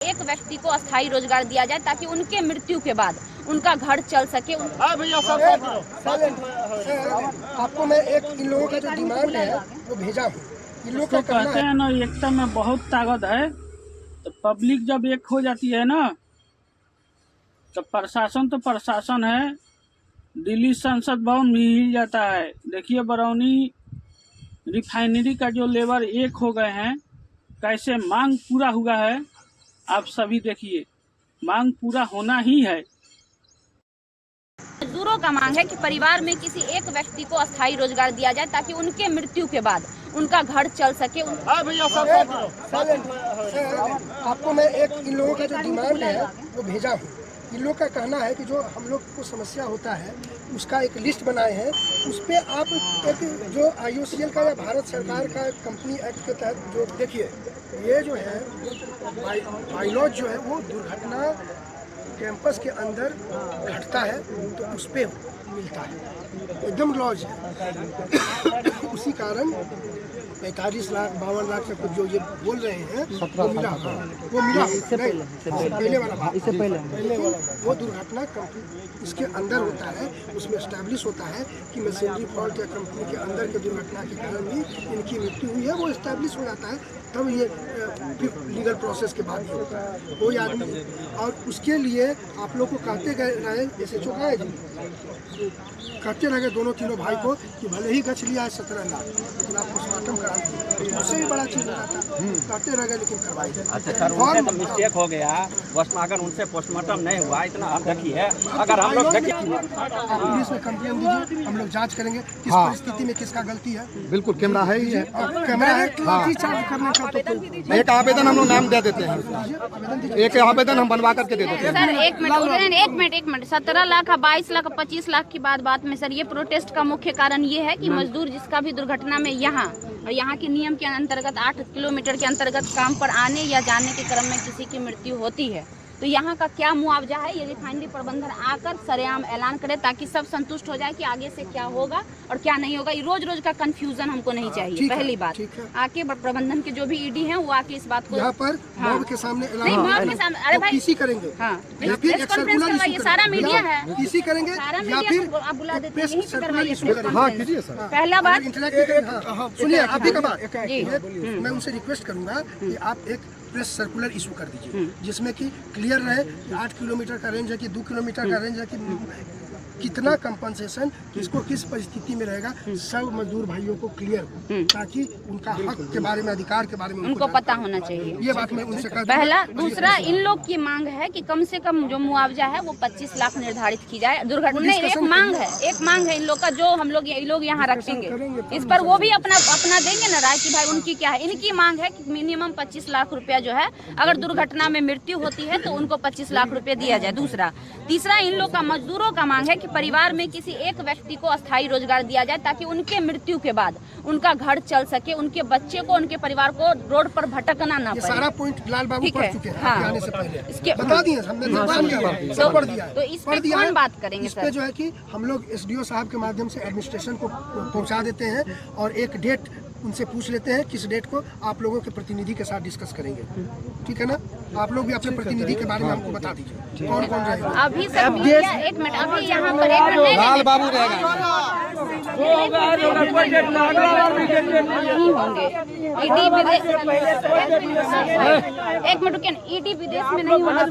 एक व्यक्ति को अस्थायी रोजगार दिया जाए ताकि उनके मृत्यु के बाद उनका घर चल सके। आपको मैं एक इन लोगों का जो डिमांड है वो भेजा हूँ। इन लोगों का कहते हैं ना, एकता में बहुत ताकत है। तो पब्लिक जब एक हो जाती है ना, तो प्रशासन है। दिल्ली संसद भवन भी हिल जाता है। देखिए, बरौनी रिफाइनरी का जो लेबर एक हो गए हैं, कैसे मांग पूरा हुआ है। आप सभी देखिए, मांग पूरा होना ही है। मजदूरों का मांग है कि परिवार में किसी एक व्यक्ति को अस्थायी रोजगार दिया जाए ताकि उनके मृत्यु के बाद उनका घर चल सके। आपको मैं एक इन लोगों का जो डिमांड है वो भेजा हूँ। इन लोग का कहना है कि जो हम लोग को समस्या होता है उसका एक लिस्ट बनाए हैं। उस पर आप एक जो IOCL का या भारत सरकार का कंपनी एक्ट के तहत जो देखिए, ये जो है बाइलॉज जो है वो दुर्घटना कैंपस के अंदर घटता है तो उस पर मिलता है, एकदम लॉज है। उसी कारण 45 लाख 52 लाख से कुछ जो ये बोल रहे हैं वो मिला, वो मिला पहले वाला, इससे पहले वाला वो दुर्घटना कंपनी इसके अंदर होता है। उसमें एस्टैब्लिश होता है कि मशीनरी फॉल्ट या कंपनी के अंदर के दुर्घटना के कारण भी इनकी मृत्यु हुई है, वो एस्टैब्लिश हो जाता है। तब ये फिर लीगल प्रोसेस के बाद ये होता है कोई आदमी। और उसके लिए आप लोग को कहते रहे, जैसे चौका है जी, कहते रहे दोनों तीनों भाई को कि भले ही गछ लिया है 17 लाख, लेकिन आप पोस्टमार्टम करा दीजिए, उससे भी बड़ा चीज़ होता था। कहते रह गए लेकिन करवाई। अच्छा सर, उनसे तो मिस्टेक हो गया। अगर उनसे पोस्टमार्टम नहीं हुआ, इतना आप देखिए, अगर हम लोग देखिए पुलिस में कंप्लेन दीजिए, हम लोग जांच करेंगे किस परिस्थिति में किसका गलती है। बिल्कुल, कैमरा है ही है, कैमरा है। चार्ज करने का तो एक आवेदन हम लोग नाम दे देते हैं, एक आवेदन हम बनवा करके दे देते हैं। सर एक मिनट 17 लाख 22 लाख 25 लाख की बात में सर, ये प्रोटेस्ट का मुख्य कारण ये है कि मजदूर जिसका भी दुर्घटना में यहाँ और यहाँ के नियम के अंतर्गत 8 किलोमीटर के अंतर्गत काम पर आने या जाने के क्रम में किसी की मृत्यु होती है तो यहाँ का क्या मुआवजा है, ये रिफाइनरी प्रबंधन आकर सरेआम ऐलान करे ताकि सब संतुष्ट हो जाए कि आगे से क्या होगा और क्या नहीं होगा। रोज का कंफ्यूजन हमको नहीं चाहिए। पहली बात, आके प्रबंधन के जो भी ED हैं वो आके इस बात को यहाँ पर मॉब के सामने नहीं, मॉब के सामने, अरे भाई किसी करेंगे, हाँ, प्रेस कॉन्फ्रेंस करवाइए, सारा मीडिया है, किसी करेंगे या फिर आप बुला देते हैं, यहीं पे करवाइए। पहला बात सुनिए, अभी का बात मैं उनसे रिक्वेस्ट करूंगा कि आप एक प्रेस सर्कुलर इशू कर दीजिए जिसमें कि क्लियर रहे कि 8 किलोमीटर का रेंज है कि 2 किलोमीटर का रेंज है कि कितना कंपनसेशन किसको किस परिस्थिति में रहेगा, सब मजदूर भाइयों को क्लियर हो ताकि उनका हक के बारे में, अधिकार के बारे में उनको पता होना चाहिए। ये बात मैं उनसे कहता हूं। पहला। दूसरा, इन लोग की मांग है कि कम से कम जो मुआवजा है वो 25 लाख निर्धारित की जाए। दुर्घटना में एक मांग है इन लोग का, जो हम लोग यहाँ रखेंगे इस पर वो भी अपना देंगे ना राय कि भाई उनकी क्या है। इनकी मांग है कि मिनिमम 25 लाख रुपया जो है, अगर दुर्घटना में मृत्यु होती है तो उनको 25 लाख रुपया दिया जाए। तीसरा, इन लोग का मजदूरों का मांग है कि परिवार में किसी एक व्यक्ति को अस्थायी रोजगार दिया जाए ताकि उनके मृत्यु के बाद उनका घर चल सके, उनके बच्चे को, उनके परिवार को रोड पर भटकना ना पड़े। सारा पॉइंट लाल बाबू पढ़ चुके हैं आने से पहले, इसके बता दिए हमने, सब पढ़ दिया। तो इस पर कौन बात करेंगे? इस पे जो है कि हम लोग SDO साहब के माध्यम से एडमिनिस्ट्रेशन को पहुंचा देते हैं और एक डेट उनसे पूछ लेते हैं किस डेट को आप लोगों के प्रतिनिधि के साथ डिस्कस करेंगे। ठीक है ना? आप लोग भी अपने प्रतिनिधि के बारे में हमको बता दीजिए कौन कौन रहेगा। अभी सब मीडिया, एक मिनट, अभी यहाँ पर लाल बाबू रहेगा, एक मिनट रुकिए, ED विदेश में नहीं होगा।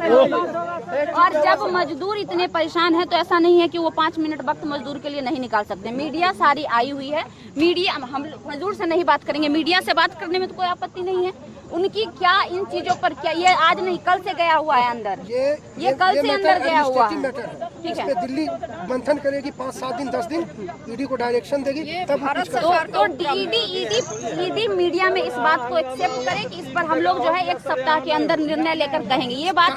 और जब मजदूर इतने परेशान है तो ऐसा नहीं है कि वो 5 मिनट वक्त मजदूर के लिए नहीं निकाल सकते। मीडिया सारी आई हुई है, मीडिया, हम मजदूर से नहीं बात करेंगे, मीडिया से बात करने में तो कोई आपत्ति नहीं है। उनकी क्या इन चीजों पर क्या, ये आज नहीं कल से गया हुआ है अंदर, ये कल से अंदर गया हुआ है। ठीक है, दिल्ली मंथन करेगी 5-7 दिन 10 दिन, ED को डायरेक्शन देगी तब तो ED मीडिया में इस बात को एक्सेप्ट करें कि इस पर हम लोग जो है 1 सप्ताह के अंदर निर्णय लेकर कहेंगे। ये बात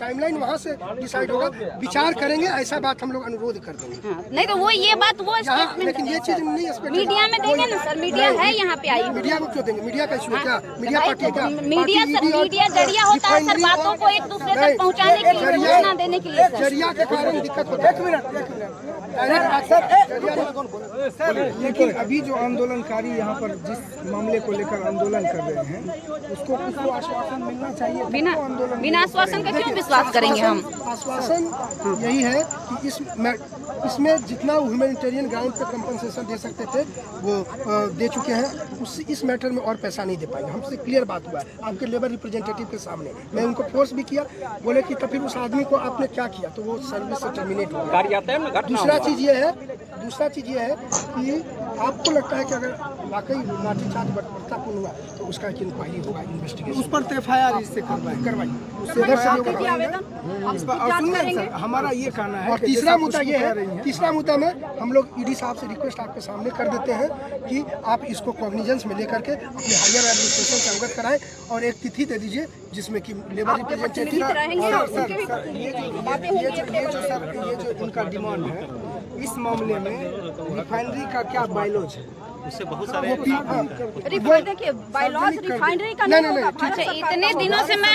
टाइमलाइन वहाँ से डिसाइड होगा, विचार करेंगे, ऐसा बात हम लोग अनुरोध कर देंगे। नहीं तो वो ये बात वो लेकिन ये चीज नहीं मीडिया में देंगे ना सर, मीडिया है यहाँ पे आई। मीडिया को क्यों देंगे? मीडिया का इशू है क्या? मीडिया पार्टी का मीडिया जरिया होता है सर, बातों को एक दूसरे तक पहुंचाने के लिए, सूचना देने के लिए। जरिया के कारण दिक्कत होता है। एक मिनट सर, लेकिन अभी जो आंदोलनकारी यहाँ पर जिस मामले को लेकर आंदोलन कर रहे हैं उसको कुछ तो आश्वासन मिलना चाहिए। बिना आश्वासन का क्यों विश्वास करेंगे हम? आश्वासन यही है कि इसमें जितना ह्यूमैनिटेरियन ग्राउंड पे कंपनसेशन दे सकते थे वो दे चुके हैं। इस मैटर में और पैसा नहीं दे पाएंगे, हमसे क्लियर बात हुआ है आपके लेबर रिप्रेजेंटेटिव के सामने। मैं उनको फोर्स भी किया, बोले कि तो फिर उस आदमी को आपने क्या किया, तो वो सर्विस से टर्मिनेट हो गया। दूसरा चीज़ ये है कि आपको लगता है कि अगर वाकई लाठीचार्ज बर्बरतापूर्ण हुआ तो उसका एक इंक्वायरी होगा, इन्वेस्टिगेशन, उस पर FIR इससे करवाइए। हमारा ये कहना है। और तीसरा मुद्दा में हम लोग ईडी साहब से रिक्वेस्ट आपके सामने कर देते हैं कि आप इसको कॉग्निजेंस में लेकर के अपने हायर एडमिनिस्ट्रेशन से अवगत कराएं और एक तिथि दे दीजिए जिसमें कि लेबर रिप्रेजेंटेटिव ये जो इनका डिमांड है इस मामले में रिफाइनरी का क्या बायलॉज है? उससे बहुत सारे देखिए बायलॉज रिफाइनरी का नहीं होगा। अच्छा, इतने दिनों से मैं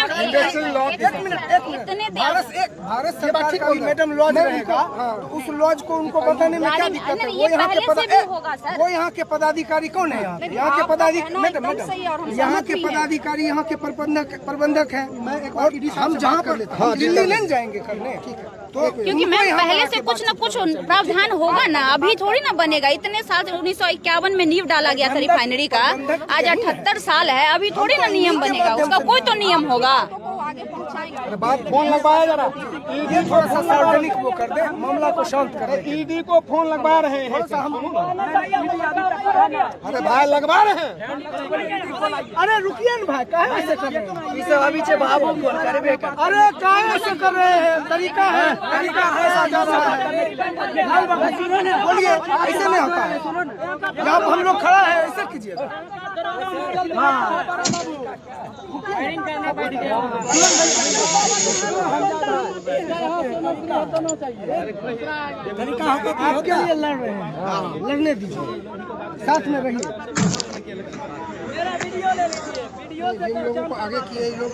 भारत सरकार का मैडम लॉज रहेगा तो उस लॉज को उनको बताने में क्या दिक्कत है? वो यहाँ के पदाधिकारी कौन है? यहाँ के पदाधिकारी यहाँ के प्रबंधक हैं। और हम जहाँ पर दिल्ली नहीं जाएंगे करने, तो क्योंकि मैं पहले से कुछ न कुछ प्रावधान होगा ना, अभी थोड़ी ना बनेगा। इतने साल से 1951 में नींव डाला गया था रिफाइनरी का, आज 78 साल है, अभी थोड़ी ना नियम बनेगा, उसका कोई तो नियम होगा। बात फोन लगवाया जरा, ईडी थोड़ा सा सार्वजनिक वो कर दे, मामला को शांत कर दे। ईडी को फोन लगवा रहे हैं। अरे भाई लगवा रहे हैं। अरे रुकिए ना भाई, काहे ऐसे कर रहे हैं? इसे अभी से बाबू को करबे कर। अरे काहे ऐसे कर रहे हैं? तरीका है ऐसा जा रहा है। बोलिए, ऐसे नहीं होता है। यहाँ हम लोग खड़ा है, ऐसे कीजिएगा। आपके लिए लड़ रहे हैं, लड़ने दीजिए, साथ में रहिए। जिन लोगों को आगे किए लोग